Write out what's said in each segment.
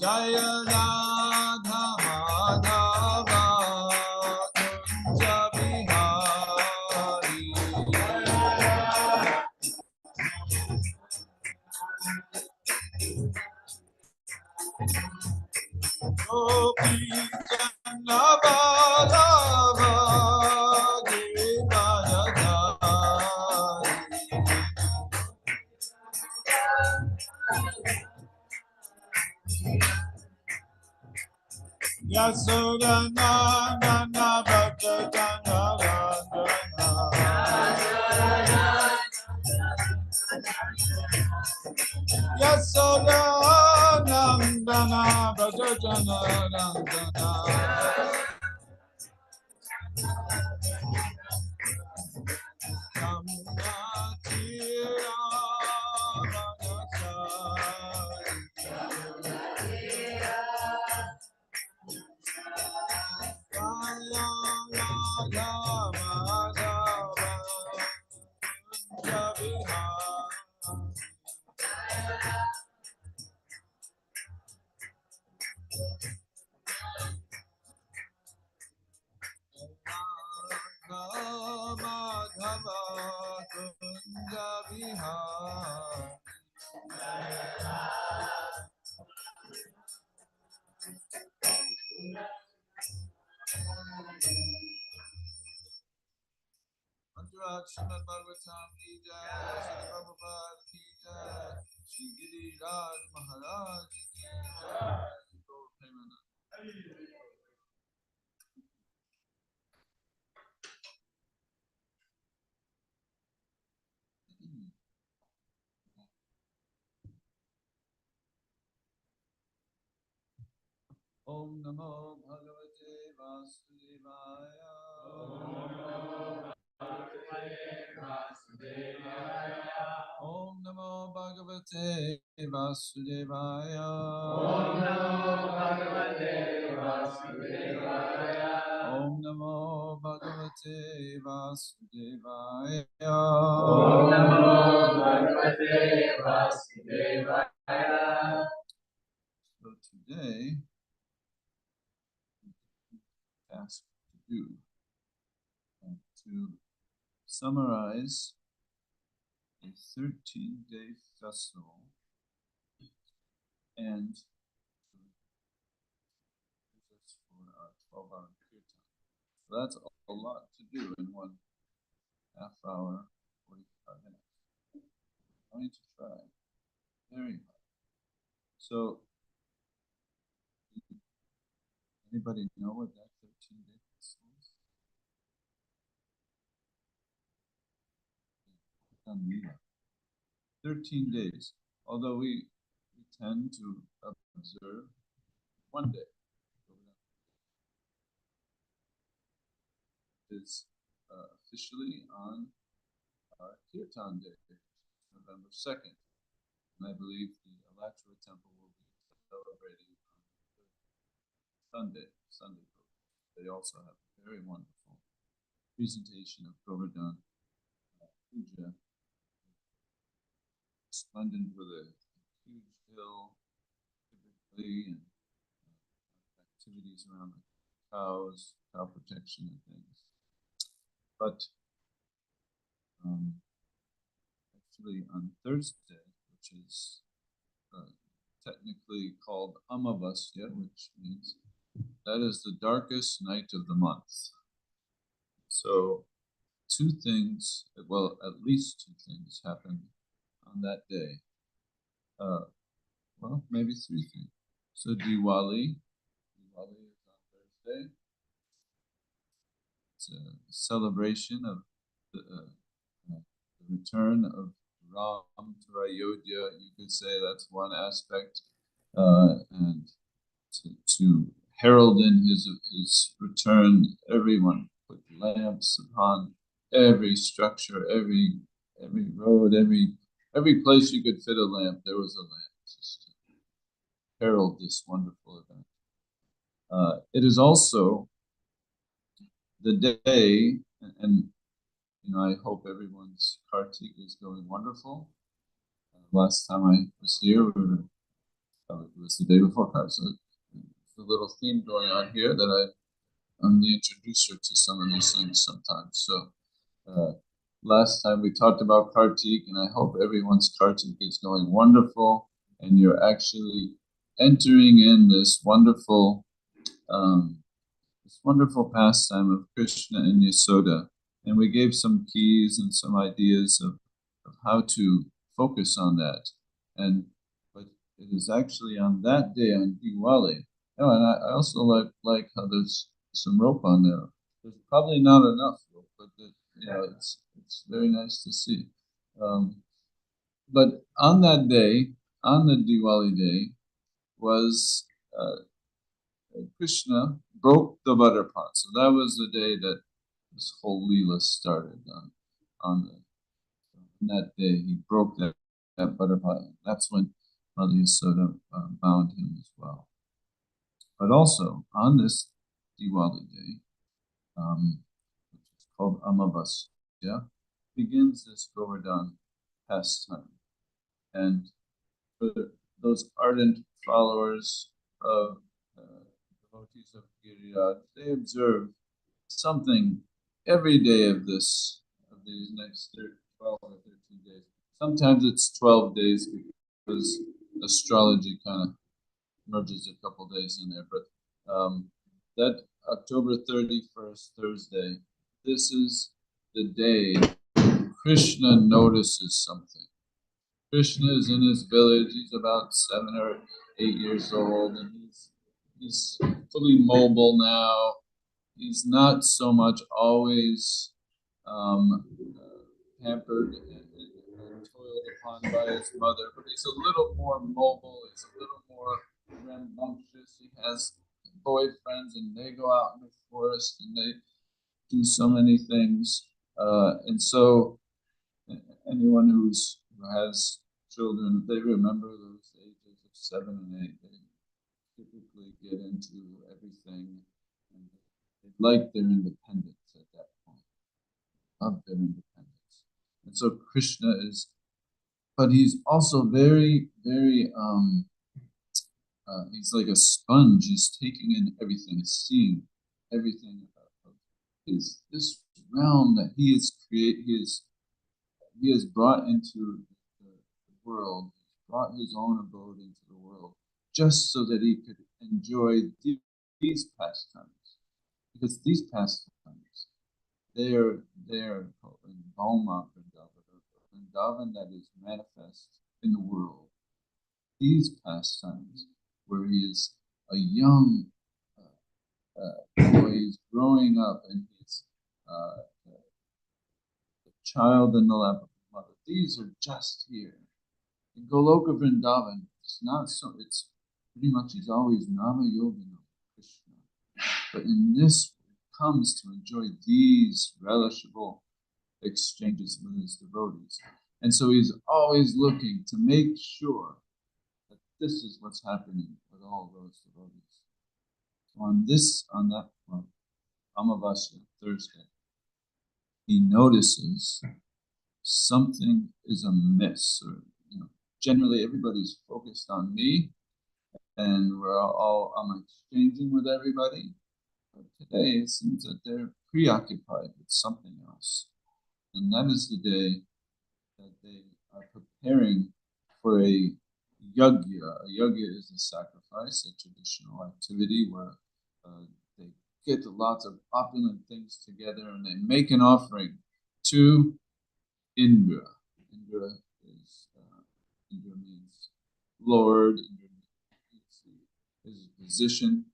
Jaya Radha Madhava Kunja Bihari. Gopi Chandra Balava Girivara Dhari. Yasoda Nana Bhakta Jana Rajana. Yasoda Nandana Bhakta Jana Rajana. Madhava Kunja Vihari. Mantra Srimad Bhagavatam ki jai, Srila Prabhupada ki jai, Shri Giri Raj Maharaj ki jai. Gaur Premanand. Om Namo Bhagavate Vasudevaya. Om Namo Bhagavate Vasudevaya. Om Namo Bhagavate Vasudevaya. Om Namo Bhagavate Vasudevaya. So today, task to do to summarize a 13-day festival and for our 12-hour kirtan. So that's a lot to do in 1.5 hour, 45 minutes. I'm going to try very hard. So, anybody know what that 13-day festival is? 13 days, although we tend to observe one day. It's officially on our Kirtan Day, November 2nd. And I believe the Alachua Temple will be celebrating on Sunday. They also have a very wonderful presentation of Govardhan Puja, splendid with a huge hill, typically, and activities around the cows, cow protection and things. But actually on Thursday, which is technically called Amavasya, which means that is the darkest night of the month. So two things, well, at least two things happened on that day. Well, maybe three things. So Diwali is on Thursday. It's a celebration of the return of Ram to Ayodhya. You could say that's one aspect, and to herald in his return, everyone put lamps upon every structure, every road, every place you could fit a lamp. There was a lamp just to herald this wonderful event. It is also the day, and I hope everyone's Kartik is going wonderful. Last time I was here, we were It was the day before Kartik. So it's a little theme going on here that I'm the introducer to some of these things sometimes. So last time we talked about Kartik, and I hope everyone's Kartik is going wonderful, and you're actually entering in um, this wonderful pastime of Krishna and Yasoda. And we gave some keys and some ideas of how to focus on that. And but it is actually on that day on Diwali. Oh, and I also like how there's some rope on there. There's probably not enough rope, but it's very nice to see. Um, but on that day, on the Diwali day, was uh, Krishna broke the butter pot. So that was the day that this whole Leela started on that day. He broke that butter pot. That's when Mother Yasoda bound him as well. But also on this Diwali day, which is called Amavasya, begins this Govardhan pastime. And for those ardent followers of devotees of Giriraj, they observe something every day of these next 12 or 13 days. Sometimes it's 12 days because astrology kind of merges a couple days in there. But that October 31st, Thursday, this is the day Krishna notices something. Krishna is in his village. He's about 7 or 8 years old, and he's fully mobile now. He's not so much always pampered and toiled upon by his mother, but he's a little more mobile. He's a little more rambunctious. He has boyfriends, and they go out in the forest and they do so many things. And so anyone who has children, they remember those ages of 7 and 8. They typically get into everything, and they like their independence at that point, of their independence. And so Krishna but he's also very, very, he's like a sponge. He's taking in everything, seeing everything of this realm that he has created. He has brought into the world, brought his own abode into the world, just so that he could enjoy these pastimes. Because these pastimes, they are called Bhauma Vrindavan, Vrindavan that is manifest in the world. These pastimes, where he is a young boy, he's growing up, and he's a child in the lap of his mother. These are just here. In Goloka Vrindavan, it's not so, it's pretty much he's always Nama Yogina Krishna. But in this, he comes to enjoy these relishable exchanges with his devotees. And so he's always looking to make sure that this is what's happening with all those devotees. So on that Amavasya, Thursday, he notices something is amiss, or generally everybody's focused on me, and I'm exchanging with everybody. But today it seems that they're preoccupied with something else, and that is the day that they are preparing for a yagya. A yagya is a sacrifice, a traditional activity where they get lots of opulent things together and they make an offering to Indra. Indra means Lord. Indra is a position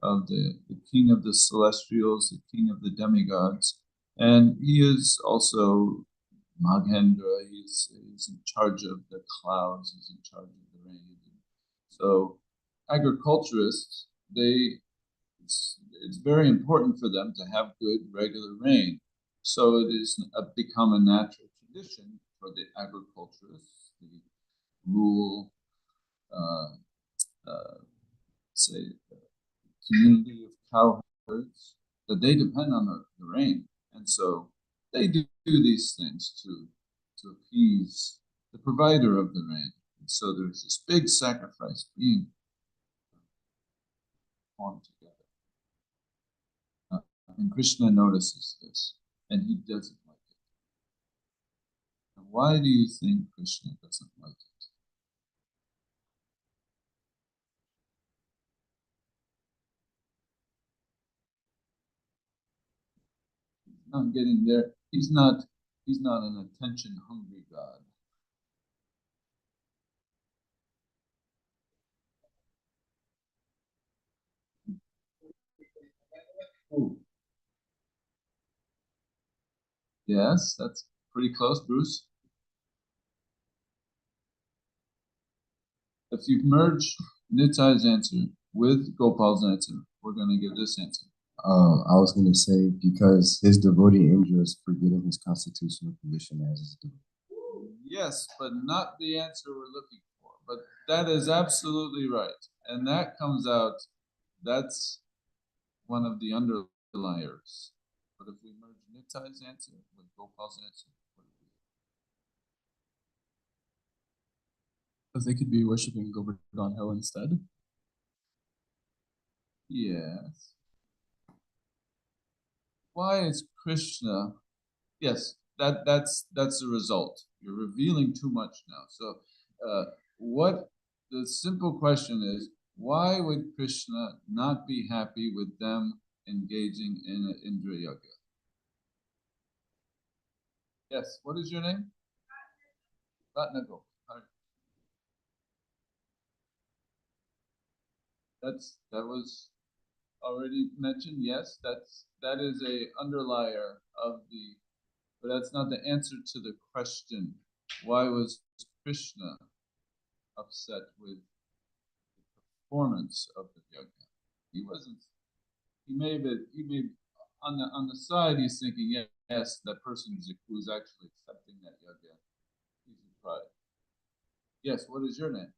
of the king of the celestials, the king of the demigods, and he is also Maghendra. He's in charge of the clouds. He's in charge of the rain. So agriculturists, it's very important for them to have good regular rain. So it is become a natural tradition for the agriculturists, the rural, say, community of cowherds, that they depend on the rain. And so they do these things to appease the provider of the rain, So there's this big sacrifice being performed together. And Krishna notices this, and he doesn't like it. And why do you think Krishna doesn't like it? He's not getting there. He's not an attention hungry God. Oh, yes, that's pretty close, Bruce. If you merge Nitai's answer with Gopal's answer, we're going to give this answer. I was going to say because his devotee angel is forgetting his constitutional condition as his devotee. Yes, but not the answer we're looking for. But that is absolutely right. And that comes out, that's one of the underliers. But if we merge Nitai's answer with Gopal's answer, what do we do? Because they could be worshiping Govardhan Hill instead. Yes. Why is Krishna? Yes, that's the result. You're revealing too much now. So, what the simple question is: why would Krishna not be happy with them engaging in an Indra Yoga? Yes. What is your name? Ratnago. That was already mentioned. Yes, that is a underlier of the, but that's not the answer to the question. Why was Krishna upset with the performance of the yoga? He wasn't. He may be. He may on the side. He's thinking, yes, that person who's actually accepting that yoga. He's in pride. Yes. What is your name?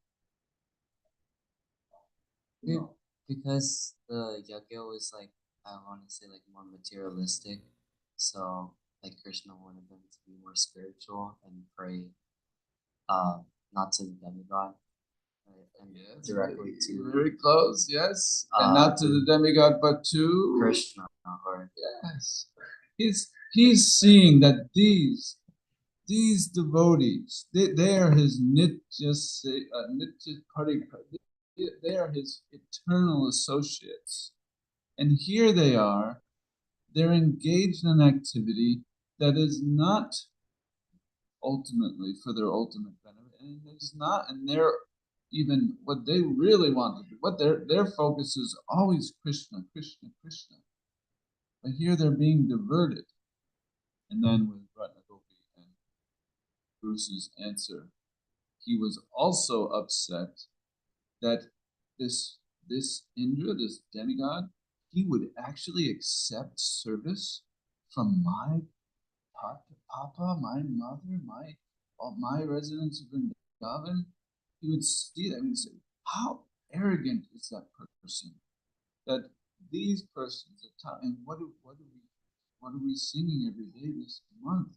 No. Because the yajna was like, I want to say like more materialistic, so like Krishna wanted them to be more spiritual and pray, not to the demigod, right? And Yes, directly to very close. Yes, and not to the demigod, but to Krishna. Or yes, he's seeing that these devotees, they are his nitya they are his eternal associates. And here they are, they're engaged in an activity that is not ultimately for their ultimate benefit. And it's not, and they're even what they really want to do, what their focus is always Krishna, Krishna, Krishna. But here they're being diverted. And then with Ratnagopi and Bruce's answer, he was also upset that this Indra, this demigod, he would actually accept service from my papa, my mother, my residents of Vrindavan. He would see that and he'd say, "How arrogant is that person? That these persons are and what are we singing every day this month?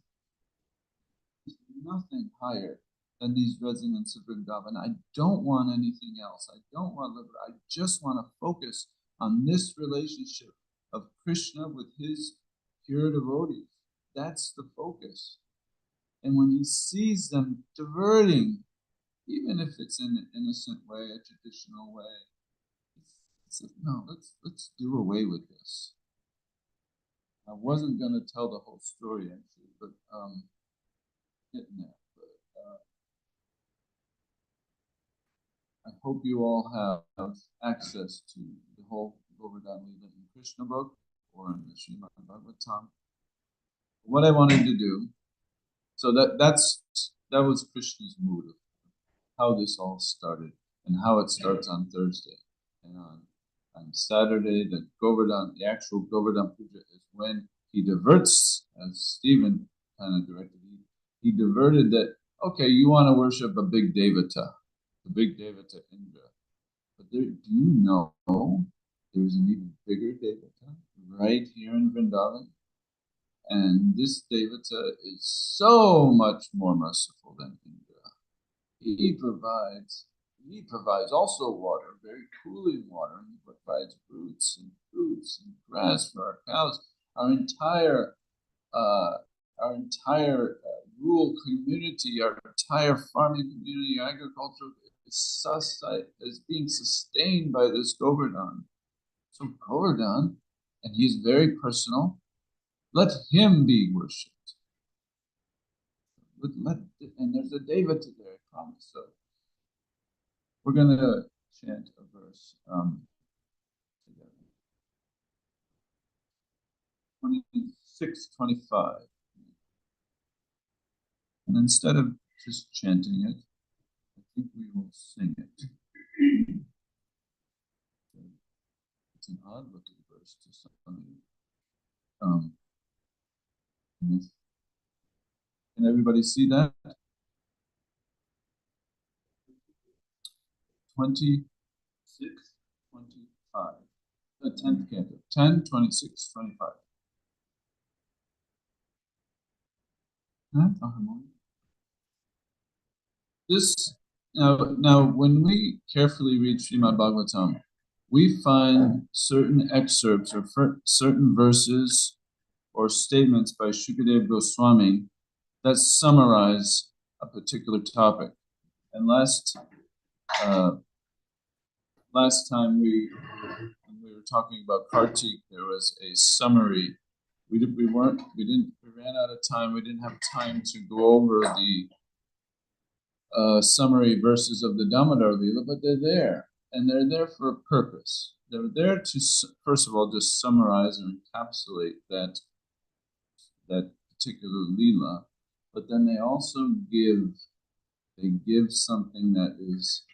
There's nothing higher than these residents of Vrindavan. I don't want anything else. I don't want liver. I just want to focus on this relationship of Krishna with his pure devotees. That's the focus. And when he sees them diverting, even if it's in an innocent way, a traditional way, he says, no, let's do away with this. I wasn't going to tell the whole story actually, but getting there. I hope you all have access to the whole Govardhan Lila in Krishna book or in the Srimad Bhagavatam. What I wanted to do, so that was Krishna's mood of how this all started and how it starts on Thursday. And on Saturday, the actual Govardhan Puja is when he diverts, as Stephen kind of directed, he diverted that, okay, you want to worship a big Devata, the big Devata Indra. But do you know there's an even bigger Devata right here in Vrindavan? And this Devata is so much more merciful than Indra. He provides also water, very cooling water, and he provides roots and fruits and grass for our cows. Our entire uh, rural community, our entire farming community, agriculture is being sustained by this Govardhan. So Govardhan, and he is very personal. Let him be worshipped. And there's a David there, I promise. So we're going to chant a verse together. 26:25. And instead of just chanting it, I think we will sing it. It's an odd looking verse to some of you. Can everybody see that? 26, 25. The 10th canto. 10, 26, 25. This now when we carefully read Srimad Bhagavatam, we find certain excerpts or certain verses or statements by Shukadeva Goswami that summarize a particular topic. And last time when we were talking about Kartik, there was a summary. We ran out of time. We didn't have time to go over the summary verses of the Damodar Lila, but they're there, and they're there for a purpose. They're there to, first of all, just summarize and encapsulate that particular Lila, but then they also give something that is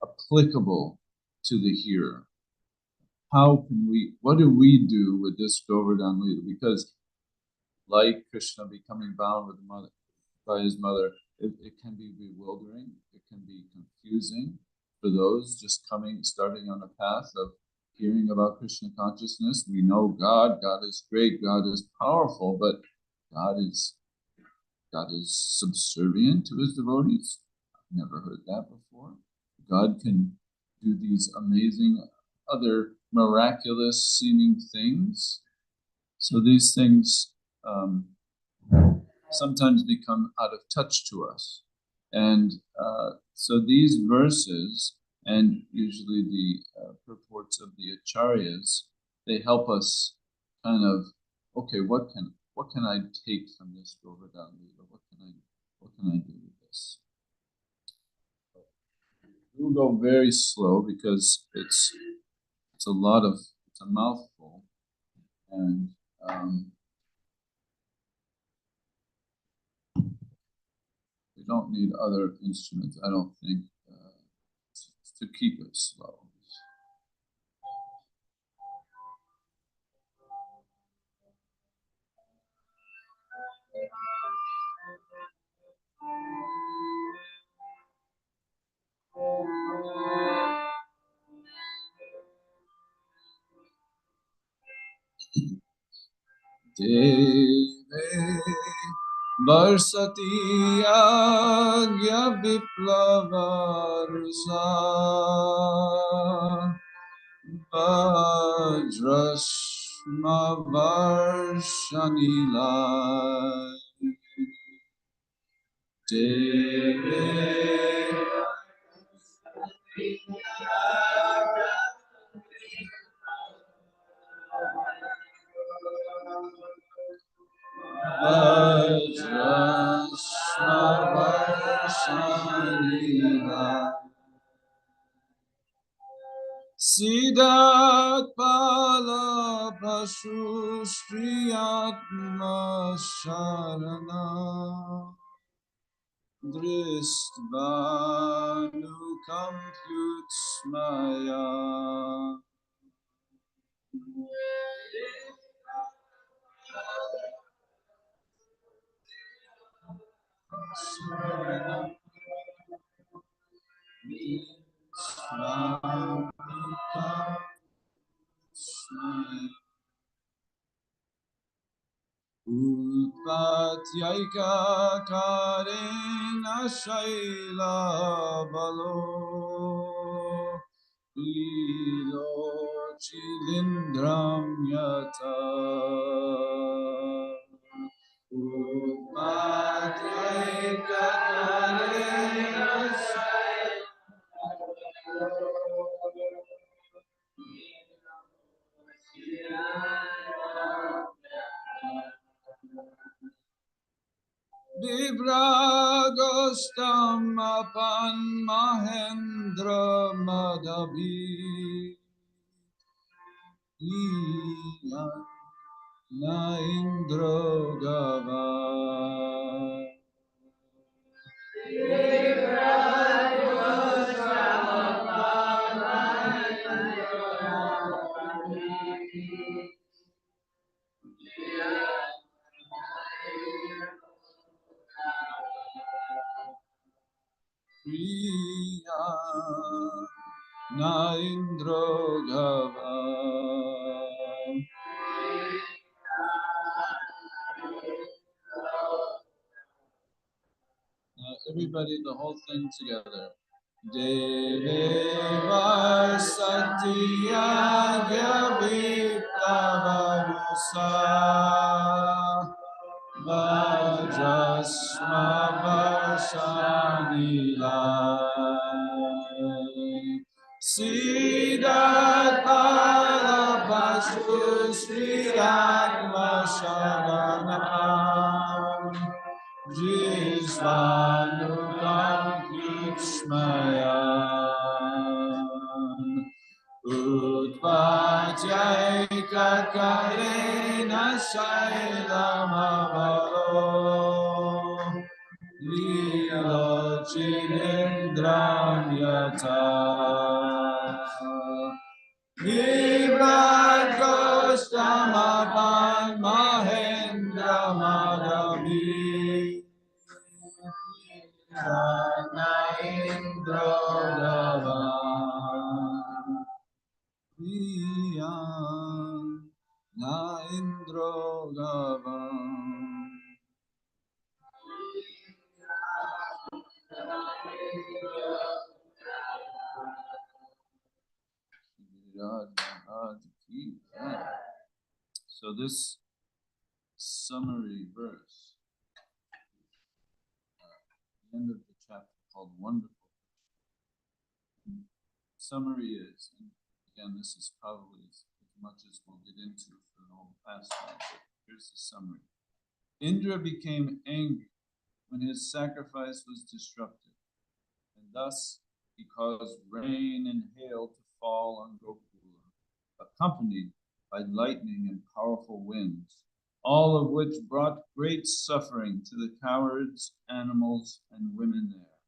applicable to the hearer. What do we do with this Govardhan Lila? Because like Krishna becoming bound with by his mother, it can be bewildering, it can be confusing for those just starting on the path of hearing about Krishna consciousness. We know God is great, God is powerful, but God is subservient to his devotees. I've never heard that before. God can do these amazing other miraculous seeming things. So these things sometimes become out of touch to us. And so these verses, and usually the purports of the acharyas, they help us kind of, okay, what can I take from this Govardhan Lila? What can I do with this? We'll go very slow because it's a mouthful, and we don't need other instruments, I don't think, to keep it slow. Deve Varsati Agya Viplavarsa Vajrashma Varshanila Deve Siddhat Pala Pashu Shriyatma Sharana Dristvanu Kamputsmaya Ulpatyaika Karena shaila balo Lilo chilindram yata Upadhyayika kalena Vibragostam apan Mahendra Madhavi Na Indro Gava Priya Na Indro Gava Everybody, the whole thing together. Deve Varsatya Gyavitavarusa Vajrasma Varsanila Siddhartha Pashu Sriratma Sharanam Jisvanukam Krishmayan Utvajaika Kalena Shailamavaro Lilo Chilindram Yata Vibradostamapan Mahendra Madhavi Na Indro Gavan Priyan Na Indro Gavan So this summary verse, the end of the chapter called Wonderful. Summary is, and again, this is probably as much as we'll get into for the whole pastime, but here's the summary. Indra became angry when his sacrifice was disrupted, and thus he caused rain and hail to fall on Gokula, accompanied by lightning and powerful winds, all of which brought great suffering to the cowards, animals, and women there.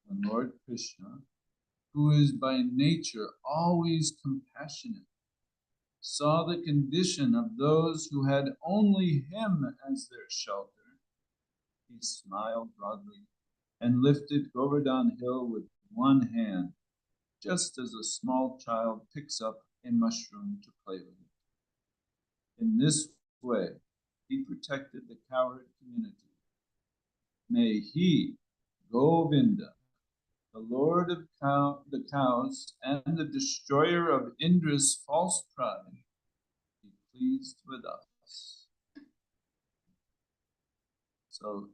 When Lord Krishna, who is by nature always compassionate, saw the condition of those who had only him as their shelter, he smiled broadly and lifted Govardhan hill with one hand, just as a small child picks up a mushroom to play with it. In this way, he protected the coward community. May he, Govinda, the Lord of the cows and the destroyer of Indra's false pride, be pleased with us. So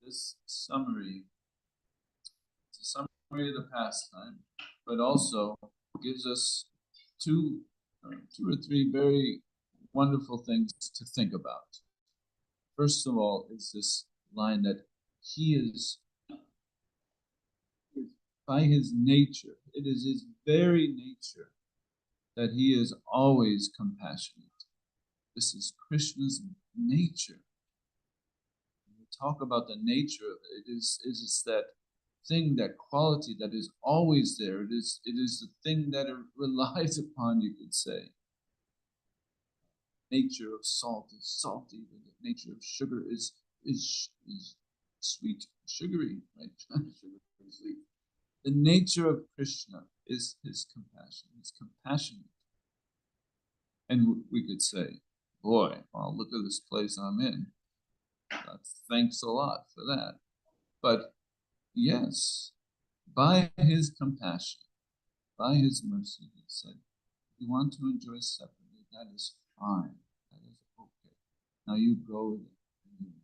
this summary, it's a summary of the pastime, but also gives us two or three very wonderful things to think about. First of all, is this line that he is, by his nature, it is his very nature that he is always compassionate. This is Krishna's nature. When we talk about the nature of it, it is that thing, that quality that is always there. It is the thing that it relies upon, you could say. Nature of salt is salty, the nature of sugar is sweet, sugary, right? Sugar is sweet. The nature of Krishna is his compassion. He's compassionate. And we could say, boy, well, look at this place I'm in. Thanks a lot for that. But yes, by his compassion, by his mercy, he said, if you want to enjoy separately, that is fine. That is okay. Now you go and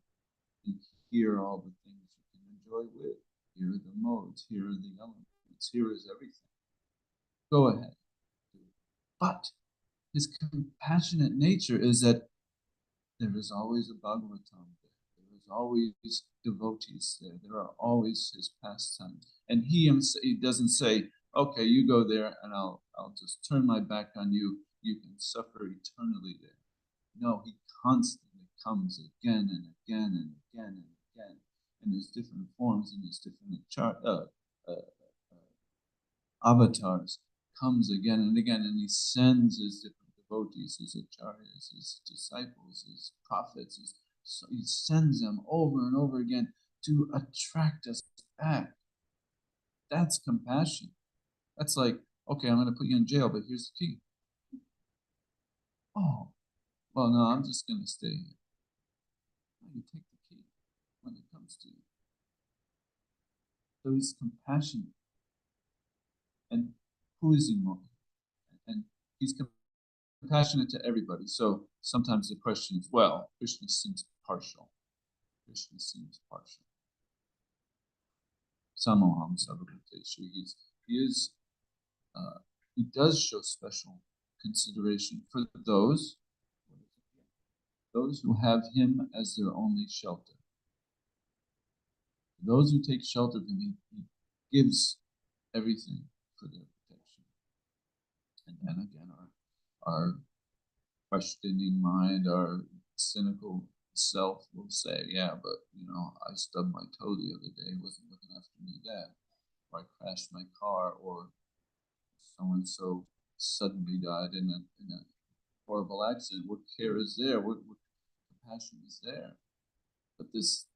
you hear all the things you can enjoy with. Here are the modes, here are the elements, here is everything. Go ahead. But his compassionate nature is that there is always a Bhagavatam there. There is always devotees there. There are always his pastimes. And he doesn't say, okay, you go there and I'll just turn my back on you. You can suffer eternally there. No, he constantly comes again and again and again and again in his different forms, in his different avatars, comes again and again, and he sends his different devotees, his acharyas, his disciples, his prophets. He sends them over and over again to attract us back. That's compassion. That's like, okay, I'm going to put you in jail, but here's the key. Oh, well, no, I'm just going to stay here. You take the key when it comes to you. So he's compassionate. And who is he more? And he's compassionate to everybody. So sometimes the question is, well, Krishna seems partial. Krishna seems partial. Samoham Sarvabhuteshu. He does show special consideration for those who have him as their only shelter. Those who take shelter from him, he gives everything for their protection. And then again, our questioning mind, our cynical self will say, yeah, but I stubbed my toe the other day, wasn't looking after me then, or I crashed my car, or so-and-so suddenly died in a horrible accident. What care is there? What compassion is there? But this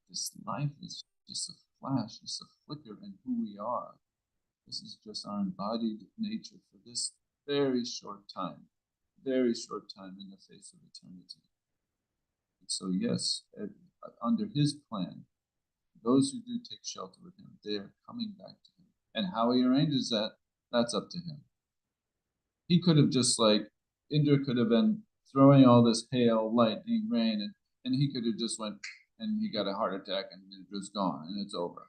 life is just a flash, just a flicker in who we are. This is just our embodied nature for this very short time in the face of eternity. And so yes, under his plan, those who do take shelter with him, they are coming back to him. And how he arranges that, that's up to him. He could have just Indra could have been throwing all this hail, lightning, rain, and he could have just went and he got a heart attack and it was gone and it's over.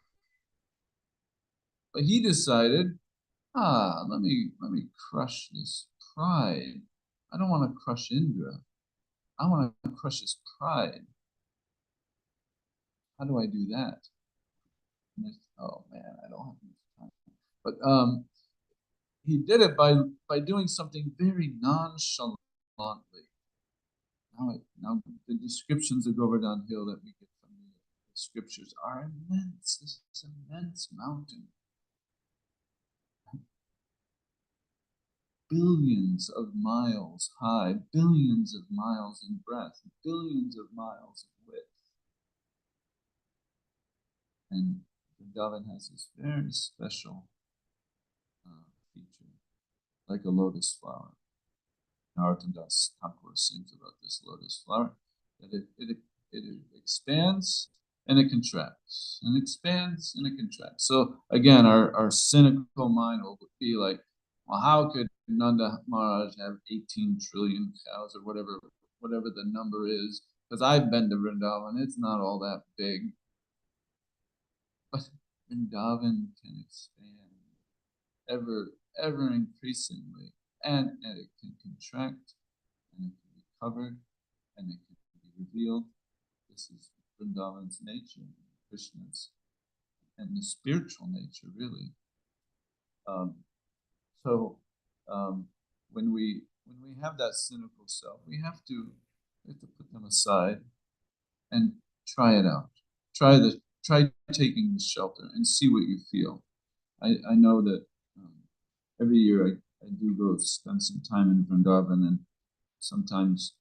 But he decided, let me crush this pride. I don't want to crush Indra. I want to crush his pride. How do I do that? Oh man, I don't have enough time. But he did it by doing something very nonchalantly. Now the descriptions of Govardhan Hill that we get from the scriptures are immense. This immense mountain. Billions of miles high, billions of miles in breadth, billions of miles of width. And Vrindavan has this very special feature, like a lotus flower. Narottam Das Thakur sings about this lotus flower, that it expands and it contracts, and expands and it contracts. So again, our cynical mind will be like, well, how could Nanda Maharaj have 18 trillion cows or whatever the number is? Because I've been to Vrindavan, it's not all that big. But Vrindavan can expand ever increasingly, and it can contract, and it can be covered, and it can be revealed. This is Vrindavan's nature, Krishna's, and the spiritual nature, really. So when we have that cynical self, we have to put them aside and try it out. Try taking the shelter and see what you feel. I know that every year I do go spend some time in Vrindavan, and sometimes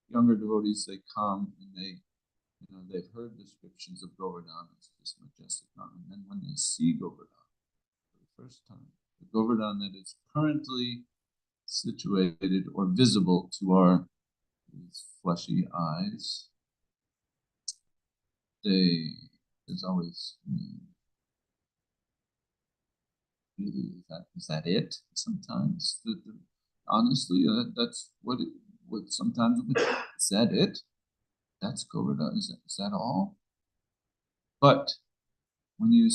younger devotees, they come and they've heard descriptions of Govardhan as this majestic mountain, and when they see Govardhan for the first time, the Govardhan that is currently situated or visible to our fleshy eyes, they there's always really, is that it? Sometimes, honestly, that's what sometimes is that it? That's Govardhan. Is that all? But when you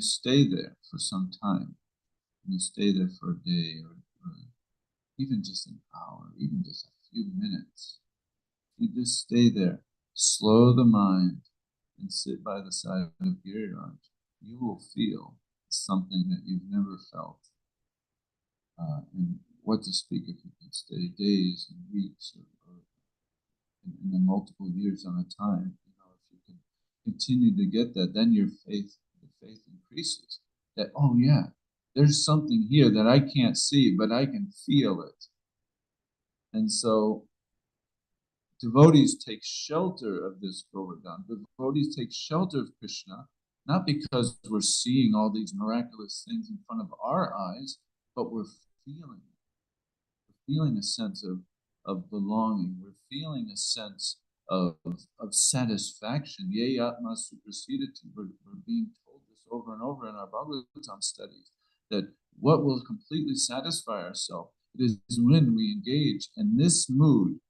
stay there for some time, when you stay there for a day or even just an hour, even just a few minutes, you just stay there, slow the mind, and sit by the side of Giriraj, you will feel something that you've never felt. And what to speak if you can stay days and weeks or in the multiple years on a time. You know, if you can continue to get that, then your faith increases. That, oh yeah, there's something here that I can't see, but I can feel it. And so devotees take shelter of this Govardhan. Devotees take shelter of Krishna, not because we're seeing all these miraculous things in front of our eyes, but we're feeling it. We're feeling a sense of belonging. We're feeling a sense of satisfaction. Ye Atma Suprasidati. We're being told this over and over in our Bhagavatam studies, that what will completely satisfy ourselves is when we engage in this mood,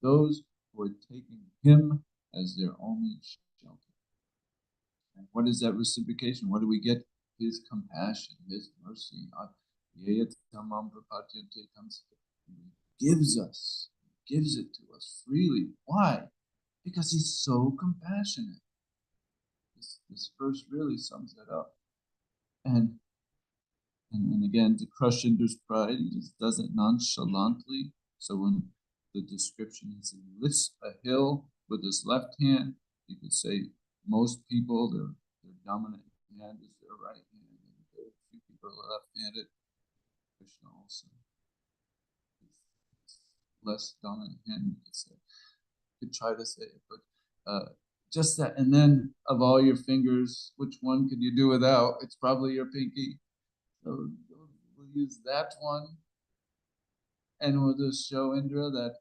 those who are taking him as their only shelter. And what is that reciprocation? What do we get? His compassion, his mercy. He gives it to us freely. Why? Because he's so compassionate. This verse really sums that up. And again, to crush Indra's pride, he just does it nonchalantly. So when the description is he lifts a hill with his left hand, you could say most people, their dominant hand is their right hand, and very few people are left-handed. Krishna also less dominant hand, you could say. You could try to say it, but just that. And then of all your fingers, which one could you do without? It's probably your pinky. So we'll use that one, and we'll just show Indra that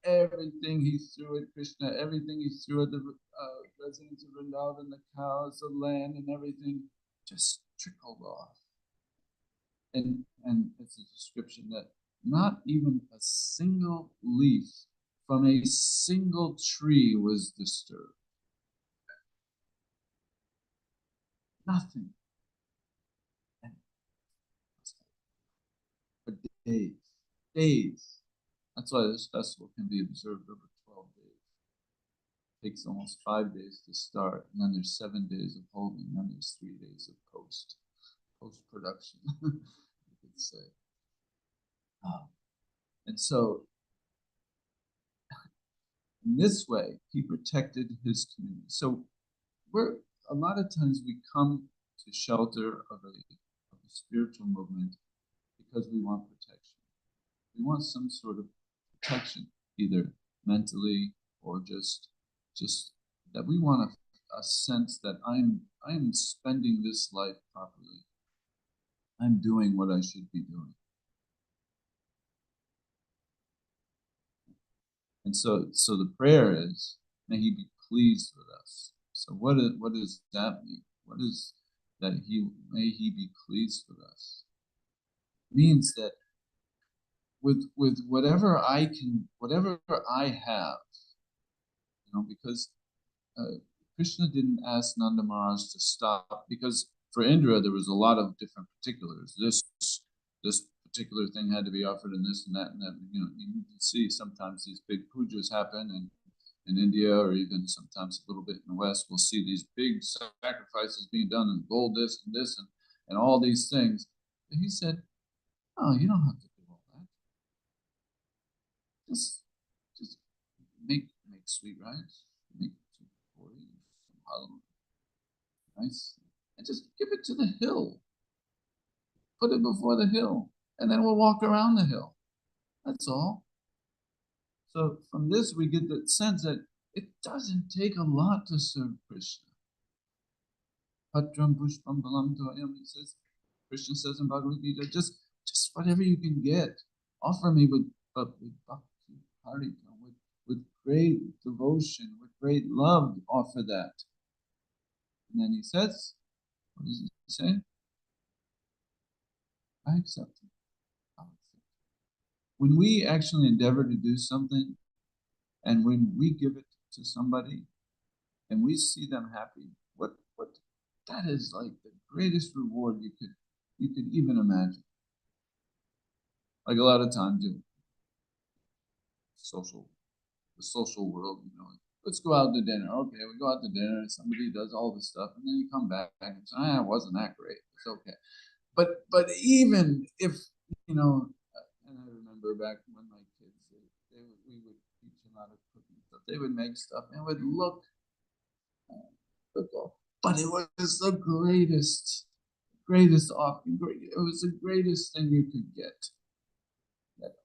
everything he threw at Krishna, everything he threw at the residents of Vrindavan, the cows, the land, and everything just trickled off. And it's a description that not even a single leaf from a single tree was disturbed. Nothing. And for days. That's why this festival can be observed over 12 days. It takes almost 5 days to start, and then there's 7 days of holding, and then there's 3 days of post-production, you could say. And so, in this way, he protected his community. So, a lot of times we come to shelter of a spiritual movement because we want protection. We want some sort of protection, either mentally or just that we want a sense that I'm spending this life properly. I'm doing what I should be doing. And so the prayer is, may he be pleased with us. So what does that mean? What is that may he be pleased with us? It means that with whatever I have, because Krishna didn't ask Nanda Maharaj to stop, because for Indra there was a lot of different particulars. This particular thing had to be offered, and this and that and that. You can see sometimes these big pujas happen in India, or even sometimes a little bit in the West. We'll see these big sacrifices being done, and gold this and all these things. And he said, "No, you don't have to do all that. Just make sweet rice, make some rice, and just give it to the hill. Put it before the hill, and then we'll walk around the hill. That's all." So from this we get the sense that it doesn't take a lot to serve Krishna. Patram pushpam balam toyam, he says, Krishna says in Bhagavad Gita, just whatever you can get. Offer me with bhakti, harika, with great devotion, with great love, offer that. And then he says, what does he say? I accept it. I'll accept it. When we actually endeavor to do something, and when we give it to somebody, and we see them happy, what that is like the greatest reward you could even imagine. Like a lot of times in the social world, let's go out to dinner. Okay, we go out to dinner, and somebody does all this stuff, and then you come back and say, it wasn't that great. It's okay. But even if, and I remember back when my kids, we would teach them how to cook and stuff. They would make stuff and it would look all, but it was the greatest offering. It was the greatest thing you could get. That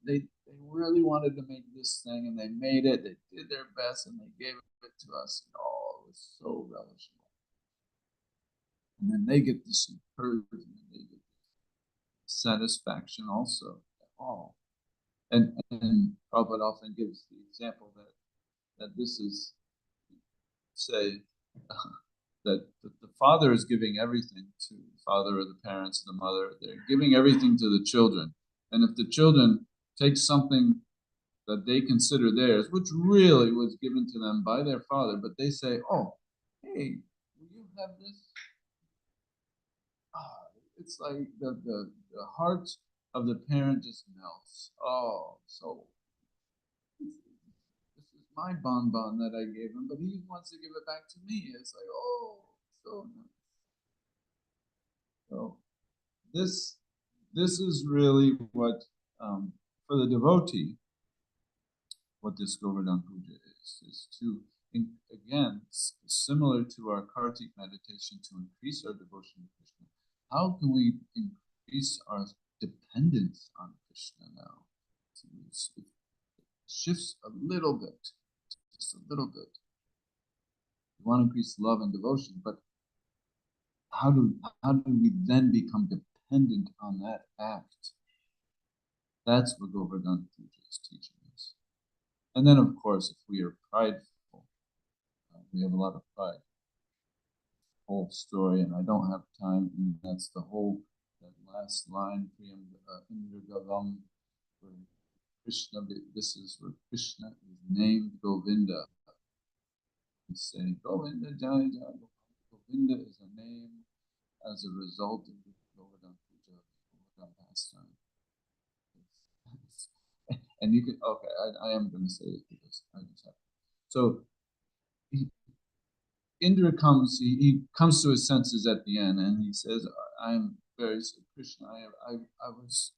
they really wanted to make this thing, and they made it. They did their best, and they gave it to us. And, it was so relishable. And then they get this encouragement, they get satisfaction also. And Prabhupada often gives the example that this is, say, that the father is giving everything to the father or the parents, the mother. They're giving everything to the children. And if the children take something that they consider theirs, which really was given to them by their father, but they say, hey, will you have this? It's like the heart of the parent just melts. So this is my bonbon that I gave him, but he wants to give it back to me. It's like, so nice. So this is really what, for the devotee, what this Govardhan Puja is to, again, similar to our Kartik meditation, to increase our devotion to Krishna. How can we increase our dependence on Krishna now? It shifts a little bit, just a little bit. We want to increase love and devotion, but how do we then become dependent on that act? That's what Govardhan Puja is teaching us. And then, of course, if we are prideful, we have a lot of pride. Whole story, and I don't have time, and that's that last line, Indra Gavam, where Krishna, this is where Krishna is named Govinda. He's saying, Govinda Jai Jai. Govinda is a name as a result of the Govardhan Puja, Govardhan pastime. And you can, I am going to say it because I just have to. So Indra comes, he comes to his senses at the end, and he says, I'm very sick, Krishna, I was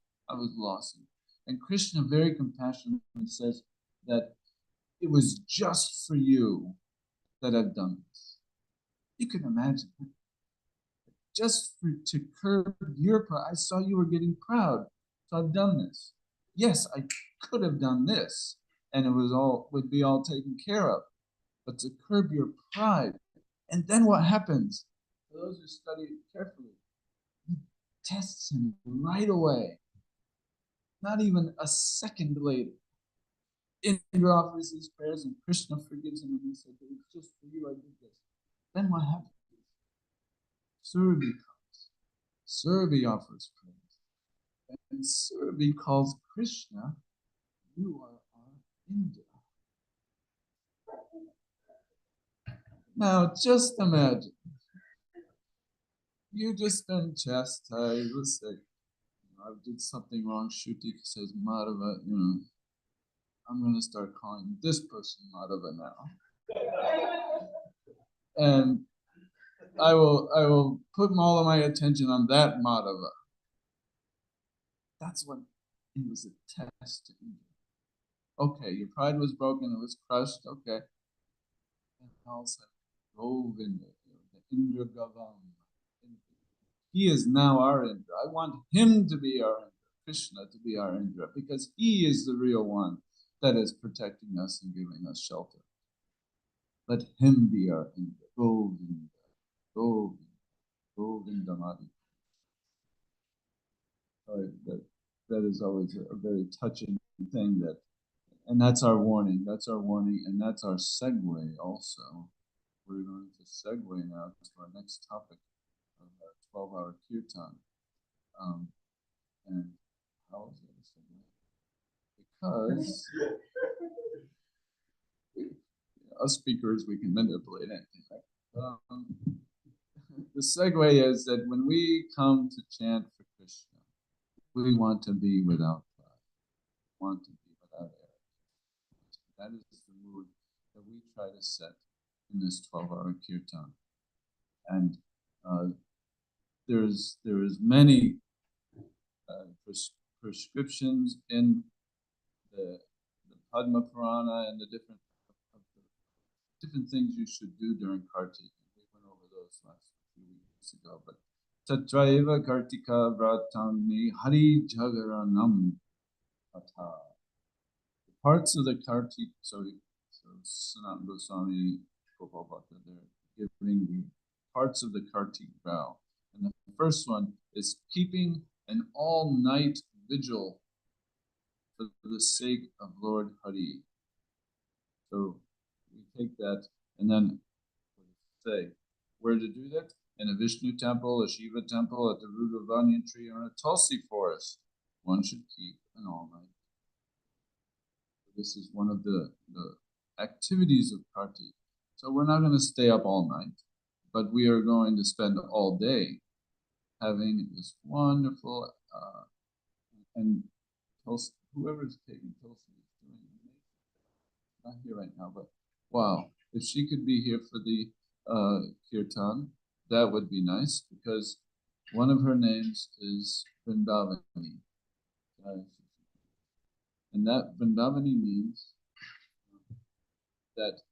lost. And Krishna very compassionately says that it was just for you that I've done this. You can imagine, just to curb your pride. I saw you were getting proud, so I've done this. Yes, I could have done this, and it would be all taken care of. But to curb your pride, and then what happens? For those who study it carefully, he tests him right away. Not even a second later. Indra offers his prayers, and Krishna forgives him, and he said, it's just for you I did this. Then what happens? Surabhi comes. Surabhi offers praise. And Surabhi calls Krishna, you are our Indra. Now, just imagine. You just been chastised. Let's say, I did something wrong. Shruti says, Madhava, I'm going to start calling this person Madhava now. And I will put all of my attention on that Madhava. That's what it was, a test to Indra. Okay, your pride was broken, it was crushed, okay. And also, Govinda, the Indra Gavam. He is now our Indra. I want him to be our Indra, Krishna to be our Indra, because he is the real one that is protecting us and giving us shelter. Let him be our Indra. Govinda, Govinda, Govinda Madi. That is always a very touching thing, and that's our warning. That's our warning, and that's our segue also, we're going to segue now to our next topic of our 12-hour kirtan. And how is it a segue? Because us speakers, we can manipulate anything, right? The segue is that when we come to chant for Krishna, we want to be without pride, want to be without arrogance. That is the mood that we try to set in this 12-hour kirtan. And there's many prescriptions in the Padma Purana and the different things you should do during Kartik. We went over those last few weeks ago. But Tatraiva Kartika Vratani Hari Jagaranam Atha. Parts of the Kartik, so Sanatana Goswami, Gopal Bhatta, they're giving the parts of the Kartik vow. And the first one is keeping an all-night vigil for the sake of Lord Hari. So we take that and then say where to do that? In a Vishnu temple, a Shiva temple, at the root of banyan tree, or in a Tulsi forest. One should keep an all-night. This is one of the activities of Kartik. So we're not going to stay up all night, but we are going to spend all day having this wonderful, and Tulsi, whoever's taking Tulsi is doing amazing. Not here right now, but wow, if she could be here for the kirtan, that would be nice, because one of her names is Vrindavani. And that Vrindavani means that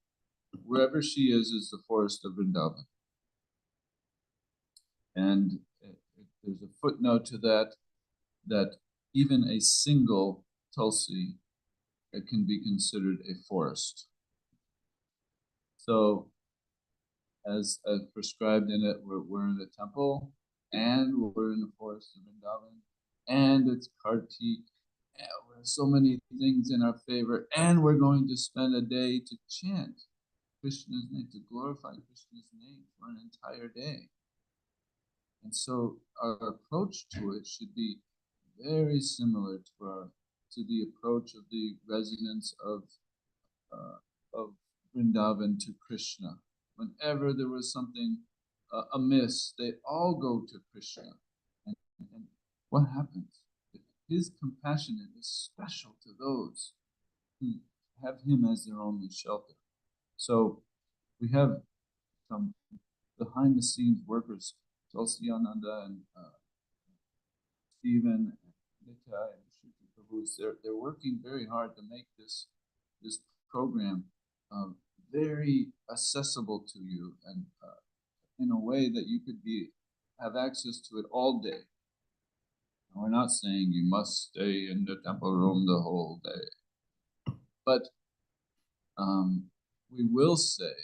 wherever she is the forest of Vrindavan. And there's a footnote to that even a single Tulsi can be considered a forest. So, as prescribed in it, we're in the temple, and we're in the forest of Vrindavan, and it's Kartik, and we have so many things in our favor, and we're going to spend a day to chant Krishna's name, to glorify Krishna's name for an entire day. And so our approach to it should be very similar to the approach of the residents of Vrindavan to Krishna. Whenever there was something amiss, they all go to Krishna. And what happens? His compassion is special to those who have him as their only shelter. So we have some behind the scenes workers, Tulsi Ananda and Stephen and Nita and Shruti Prabhu. They're working very hard to make this program very accessible to you, and in a way that you could have access to it all day. And we're not saying you must stay in the temple room the whole day, but we will say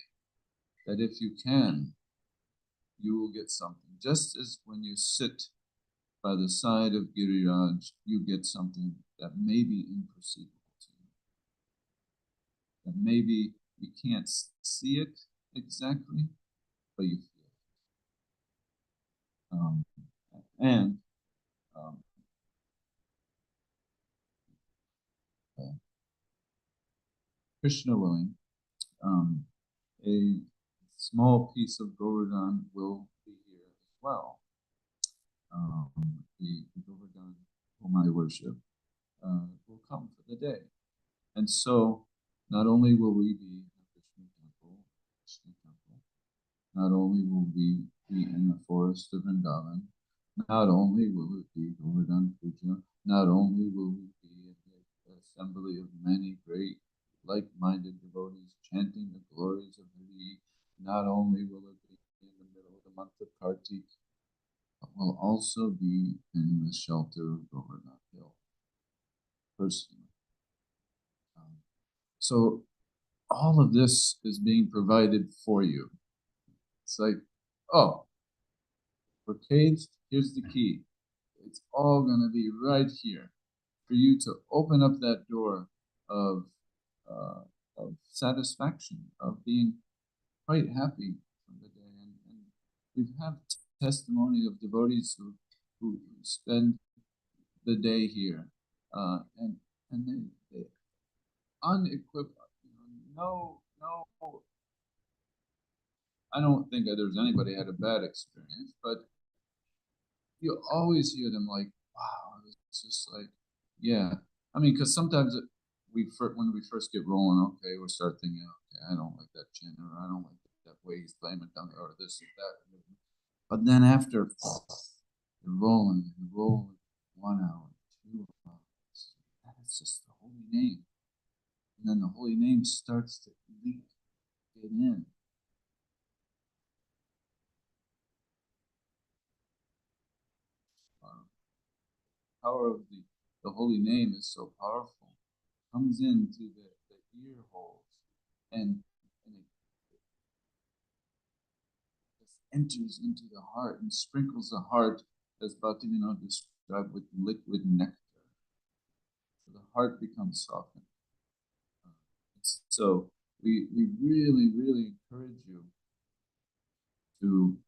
that if you can, you will get something. Just as when you sit by the side of Giriraj, you get something that may be imperceivable to you. That maybe you can't see it exactly, but you feel it. Krishna willing, a small piece of Govardhan will be here as well. The Govardhan whom I worship will come for the day. And so not only will we be in the Krishna temple, not only will we be in the forest of Vrindavan, not only will it be Govardhan Puja, not only will we be in the assembly of many great like-minded devotees chanting the glories of Hari, not only will it be in the middle of the month of Kartik, but will also be in the shelter of Govardhan Hill, personally. So all of this is being provided for you. It's like, oh, we're caged, here's the key. It's all going to be right here for you to open up that door of satisfaction, of being quite happy from the day. And we've had testimony of devotees who spend the day here, and they unequipped, no. I don't think that there's anybody had a bad experience, but you always hear them like, wow, it's just like, yeah. I mean, because sometimes when we first get rolling, okay, we'll start thinking, okay, I don't like that chant, or I don't like that way he's playing it down, or this or that. But then after you're rolling 1 hour, 2 hours, that's just the holy name. And then the holy name starts to get in. Power of the holy name is so powerful. Comes into the ear holes and it just enters into the heart and sprinkles the heart, as Bhaktivinoda described, with liquid nectar. So the heart becomes softened. So we really, really encourage you to,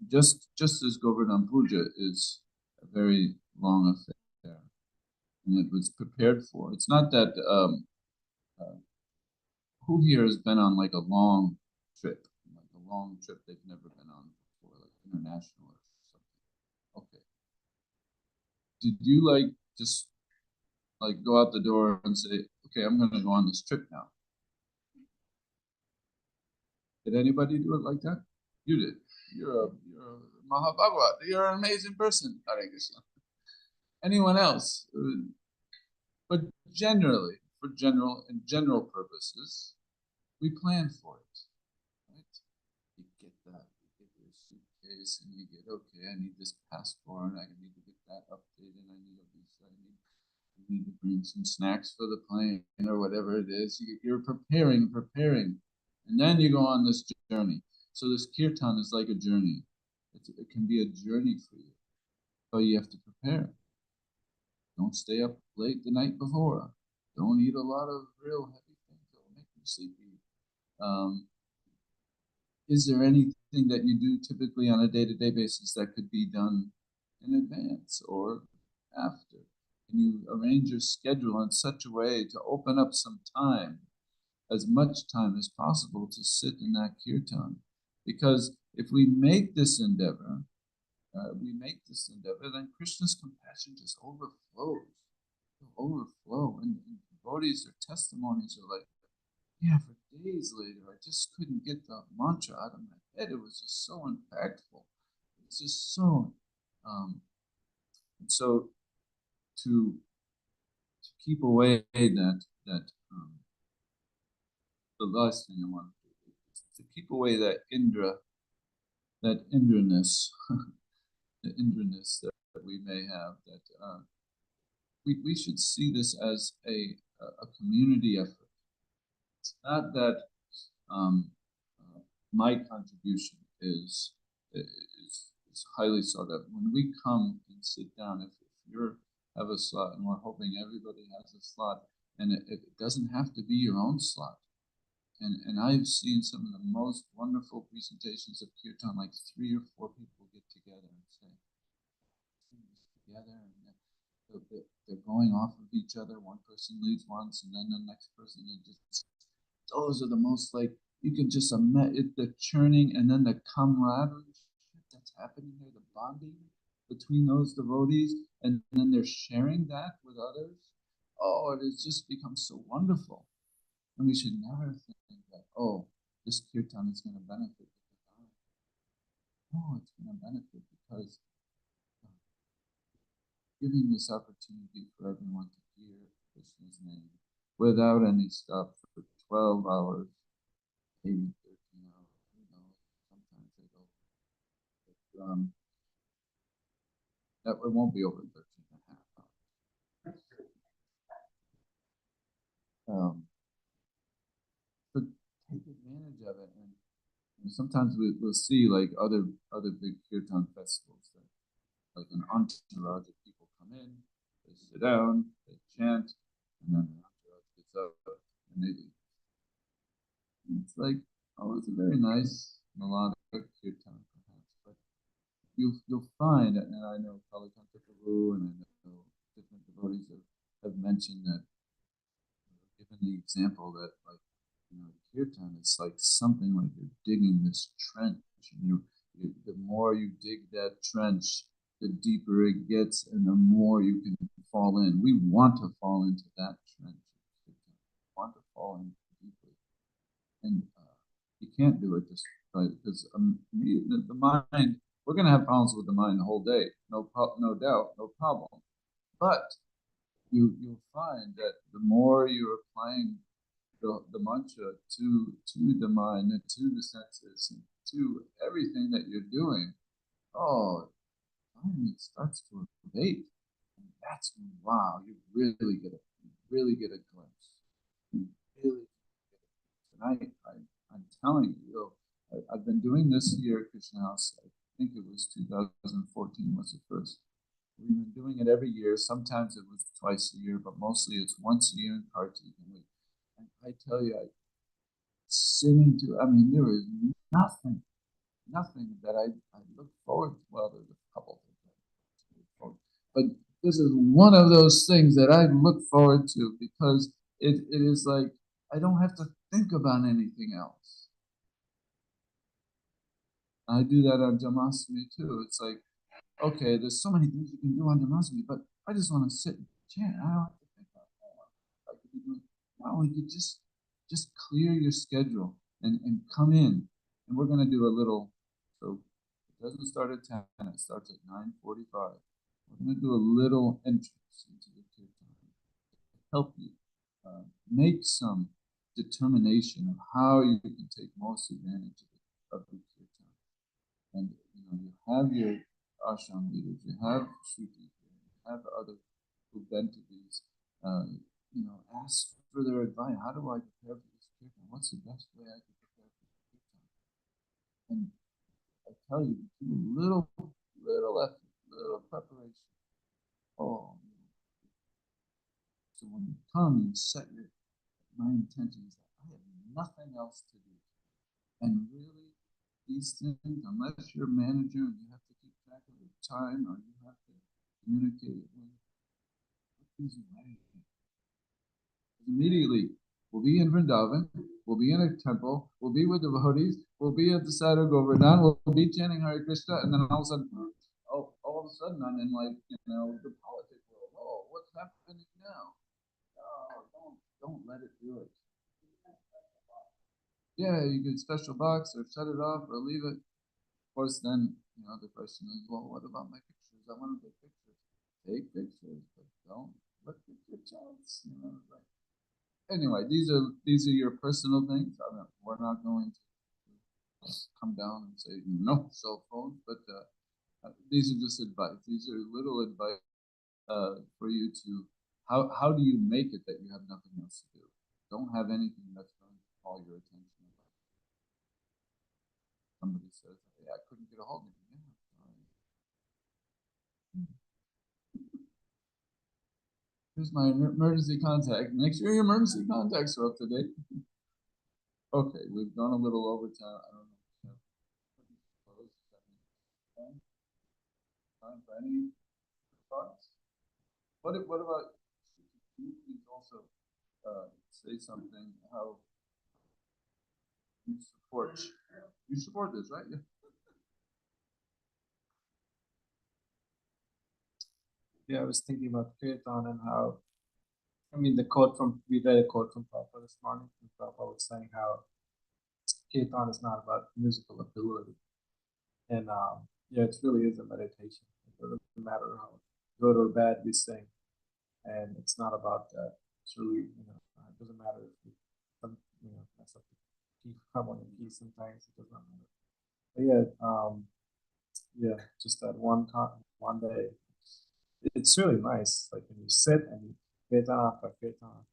just as Govardhan Puja is a very long affair, and it was prepared for. It's not that who here has been on like a long trip, they've never been on before, like international or something. Okay. Did you like just like go out the door and say, okay, I'm going to go on this trip now? Did anybody do it like that? You did. You're a Mahabhagavad. You're an amazing person. Hare Krishna. Anyone else? But generally, for general purposes, we plan for it. Right? You get that. You get your suitcase, and you get, okay, I need this passport. I need to get that updated. I need a visa. I need to bring some snacks for the plane or whatever it is. You're preparing, and then you go on this journey. So this kirtan is like a journey. It can be a journey for you. So you have to prepare. Don't stay up late the night before. Don't eat a lot of real heavy things that will make you sleepy. Is there anything that you do typically on a day-to-day basis that could be done in advance or after? Can you arrange your schedule in such a way to open up some time, as much time as possible, to sit in that kirtan? Because if we make this endeavor, then Krishna's compassion just overflows. It'll overflow. And devotees, their testimonies are like, yeah, for days later, I just couldn't get the mantra out of my head. It was just so impactful. It's just so, so to keep away the last thing I want to do is to keep away that Indraness, the Indraness that we may have. That we should see this as a community effort. It's not that my contribution is highly sought out. When we come and sit down, if you have a slot, and we're hoping everybody has a slot, and it doesn't have to be your own slot. And I've seen some of the most wonderful presentations of kirtan, like 3 or 4 people get together and say, together, and they're going off of each other. One person leads once, and then the next person, and just those are the most, like, you can just imagine the churning, and then the camaraderie that's happening there, the bonding between those devotees, and then they're sharing that with others. Oh, it has just become so wonderful. And we should never think that, oh, this kirtan is going to benefit the Govardhan. No, it's going to benefit because giving this opportunity for everyone to hear Krishna's name without any stop for 12 hours, maybe 13 hours, who knows, sometimes they go. But, that it won't be over 13 and a half hours. But take advantage of it, and sometimes we'll see like other big kirtan festivals that like an entourage of people come in, they sit down, they chant, and then the entourage gets up and they leave. And it's like, Oh, it's a very nice melodic kirtan, perhaps, but you'll find, and I know Kalikanta Prabhu and I know different devotees have mentioned that, given the example that, like, kirtan is like something like you're digging this trench, and the more you dig that trench, the deeper it gets, and the more you can fall in. We want to fall into that trench. We want to fall in deeply, and you can't do it this way because the mind. We're going to have problems with the mind the whole day, no doubt, no problem. But you'll find that the more you're applying the mantra to the mind and to the senses and to everything that you're doing, oh, finally it starts to abate. And that's when, wow, you really get a glimpse. You really get it. And I'm telling you, I've been doing this here at Krishna House. I think it was 2014 was the first. We've been doing it every year. Sometimes it was twice a year, but mostly it's once a year in Kartik. And I tell you, I mean, there is nothing that I look forward to. Well, there's a couple things I look forward to, but this is one of those things that I look forward to because it is like I don't have to think about anything else. I do that on Jamasmi too. It's like, okay, there's so many things you can do on Jamasmi, but I just want to sit and chant. I don't have to think about what I could be doing. No, you could just clear your schedule and come in. And we're gonna do a little, so it doesn't start at 10, it starts at 9:45. We're gonna do a little entrance into the kirtan to help you make some determination of how you can take most advantage of the kirtan. And you have your ashram leaders, you have Shruti, you have others who've been to these, ask for their advice. How do I prepare for this kirtan? What's the best way I can prepare for this kirtan? And I tell you, do a little effort, little preparation. Oh, so when you come, you set my intention is that I have nothing else to do. And really, these things, unless you're a manager and you have to keep track of your time or you have to communicate with, put these away. Immediately, we'll be in Vrindavan, we'll be in a temple, we'll be with the devotees, we'll be at the side of Govardhan, we'll be chanting Hare Krishna, and then all of a sudden, I'm in the politics world. Oh, what's happening now? Oh, don't let it do it. Yeah, you get special box or shut it off or leave it. Of course, then the question is, well, what about my pictures? I want to take pictures. Take pictures, but don't look at your chance. Like, anyway, these are your personal things. We're not going to come down and say no cell phones, but these are just advice. These are little advice for you to how do you make it that you have nothing else to do? Don't have anything that's going to call your attention. Somebody says, "Hey, I couldn't get a hold of you." Here's my emergency contact. Make sure your emergency contacts are up to date. Okay, we've gone a little over time. I don't know. Time for any thoughts? What about you? Please also say something. How you support this, right? Yeah. Yeah, I was thinking about kirtan and how, we read a quote from Prabhupada this morning, and Prabhupada was saying how kirtan is not about musical ability. And it really is a meditation. It doesn't matter how good or bad we sing. And it's not about that. It's really, it doesn't matter if we mess up the key, harmonic key sometimes, it does not matter. But just that one day, it's really nice. Like when you sit and you kirtan after kirtan,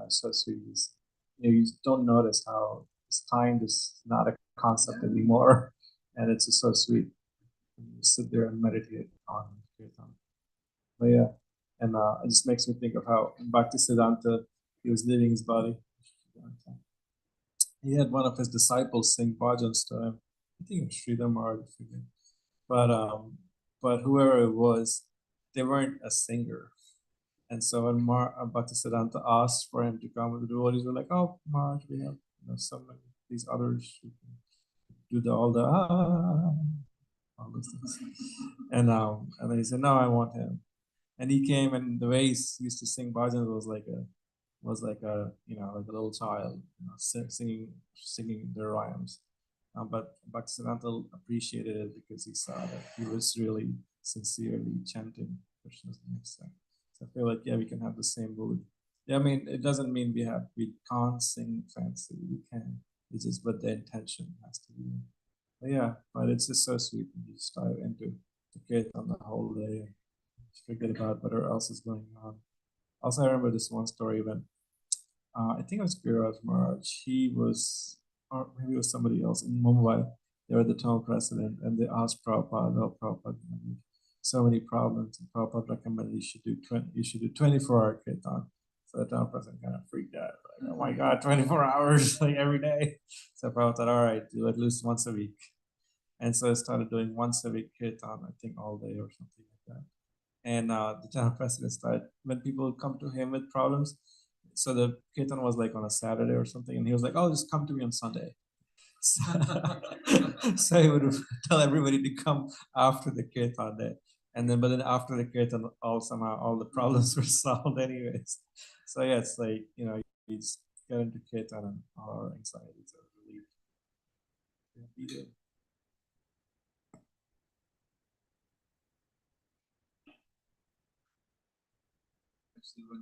it's so sweet. You don't notice how this time is not a concept anymore, and it's just so sweet. And you sit there and meditate on kirtan. But and it just makes me think of how in Bhaktisiddhanta he was leaving his body. he had one of his disciples sing bhajans to him. I think it was Sridhar Maharaj, I forget. But whoever it was, they weren't a singer. And so when Bhaktisiddhanta asked for him to come, the devotees were like, "Oh, Maharaj, we have some of these others who can do all the all those things." And then he said, "No, I want him." And he came, and the way he used to sing bhajans was like a like a little child, singing the rhymes. But Bhaktisiddhanta appreciated it because he saw that he was really sincerely chanting Krishna's name. So I feel like, yeah, we can have the same mood. Yeah, I mean, it doesn't mean we can't sing fancy. We can. It's just, but the intention has to be. But yeah, but it's just so sweet when you just dive into the kirtan the whole day and forget about whatever else is going on. Also, I remember this one story when I think it was Biraj Maharaj. He was, or maybe it was somebody else in Mumbai. They were the town president, and they asked Prabhupada, "Oh, Prabhupada, so many problems." And Prabhupada recommended you should do 24-hour kirtan. So the town president kind of freaked out, like, "Oh my God, 24 hours like every day." So Prabhupada said, "All right, do at least once a week." And so I started doing once a week kirtan, I think all day or something like that. And the town president started, when people come to him with problems, so the kirtan was like on a Saturday or something, and he was like, "Oh, just come to me on Sunday." So, so he would tell everybody to come after the kirtan day, and then but then after the kirtan, somehow all the problems were solved anyways. So yeah, it's like you just get into kirtan and all our anxieties are relieved. Yeah, Actually, when